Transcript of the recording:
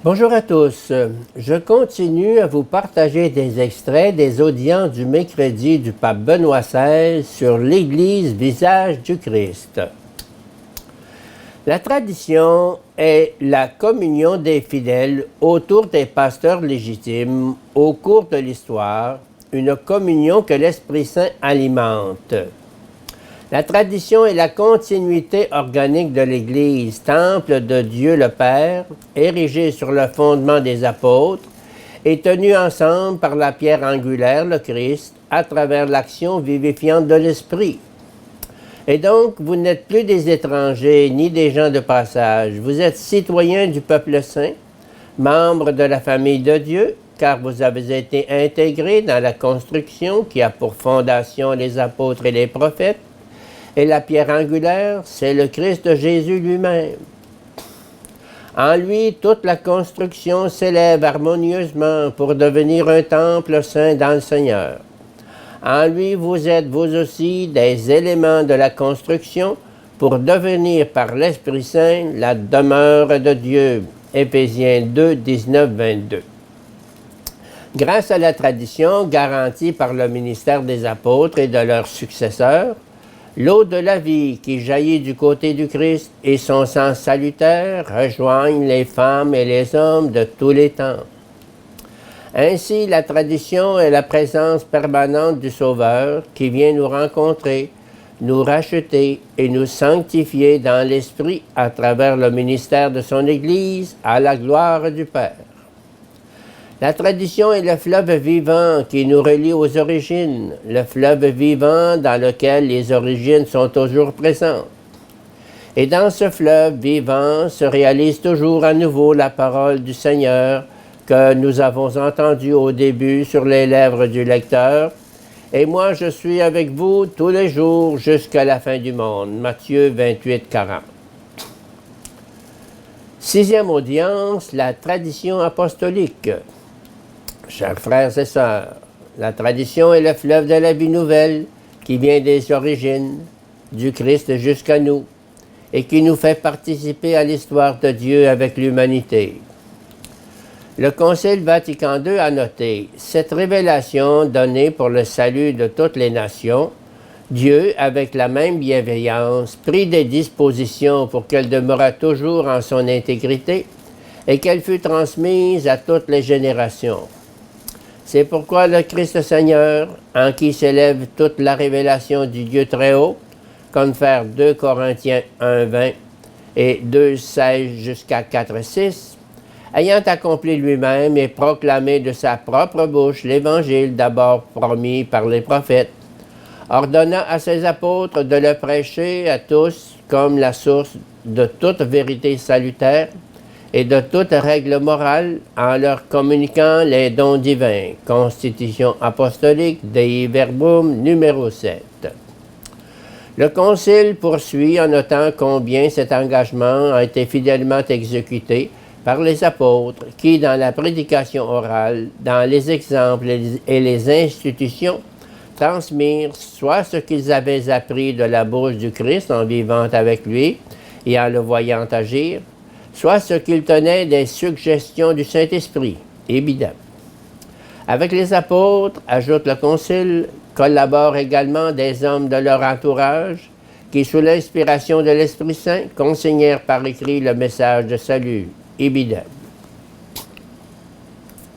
Bonjour à tous. Je continue à vous partager des extraits des audiences du mercredi du pape Benoît XVI sur l'Église visage du Christ. La tradition est la communion des fidèles autour des pasteurs légitimes au cours de l'histoire, une communion que l'Esprit Saint alimente. La tradition est la continuité organique de l'Église, temple de Dieu le Père, érigé sur le fondement des apôtres et tenu ensemble par la pierre angulaire, le Christ, à travers l'action vivifiante de l'Esprit. Et donc, vous n'êtes plus des étrangers ni des gens de passage, vous êtes citoyens du peuple saint, membres de la famille de Dieu, car vous avez été intégrés dans la construction qui a pour fondation les apôtres et les prophètes. Et la pierre angulaire, c'est le Christ Jésus lui-même. En lui, toute la construction s'élève harmonieusement pour devenir un temple saint dans le Seigneur. En lui, vous êtes vous aussi des éléments de la construction pour devenir par l'Esprit Saint la demeure de Dieu. Éphésiens 2, 19, 22. Grâce à la tradition garantie par le ministère des apôtres et de leurs successeurs, l'eau de la vie qui jaillit du côté du Christ et son sang salutaire rejoignent les femmes et les hommes de tous les temps. Ainsi, la tradition est la présence permanente du Sauveur qui vient nous rencontrer, nous racheter et nous sanctifier dans l'Esprit à travers le ministère de son Église à la gloire du Père. La tradition est le fleuve vivant qui nous relie aux origines, le fleuve vivant dans lequel les origines sont toujours présentes. Et dans ce fleuve vivant se réalise toujours à nouveau la parole du Seigneur que nous avons entendue au début sur les lèvres du lecteur. Et moi, je suis avec vous tous les jours jusqu'à la fin du monde. Matthieu 28, 40. Sixième audience, la tradition apostolique. Chers frères et sœurs, la tradition est le fleuve de la vie nouvelle qui vient des origines du Christ jusqu'à nous et qui nous fait participer à l'histoire de Dieu avec l'humanité. Le Concile Vatican II a noté cette révélation donnée pour le salut de toutes les nations. Dieu, avec la même bienveillance, prit des dispositions pour qu'elle demeurât toujours en son intégrité et qu'elle fût transmise à toutes les générations. C'est pourquoi le Christ Seigneur, en qui s'élève toute la révélation du Dieu très haut, confère 2 Corinthiens 1, 20 et 2, 16 jusqu'à 4, 6, ayant accompli lui-même et proclamé de sa propre bouche l'Évangile d'abord promis par les prophètes, ordonna à ses apôtres de le prêcher à tous comme la source de toute vérité salutaire, et de toute règle morale en leur communiquant les dons divins. Constitution apostolique Dei Verbum numéro 7. Le Concile poursuit en notant combien cet engagement a été fidèlement exécuté par les apôtres qui, dans la prédication orale, dans les exemples et les institutions, transmirent soit ce qu'ils avaient appris de la bouche du Christ en vivant avec lui et en le voyant agir, soit ce qu'ils tenaient des suggestions du Saint-Esprit, évidemment. Avec les apôtres, ajoute le Concile, collaborent également des hommes de leur entourage qui, sous l'inspiration de l'Esprit Saint, consignèrent par écrit le message de salut, évidemment.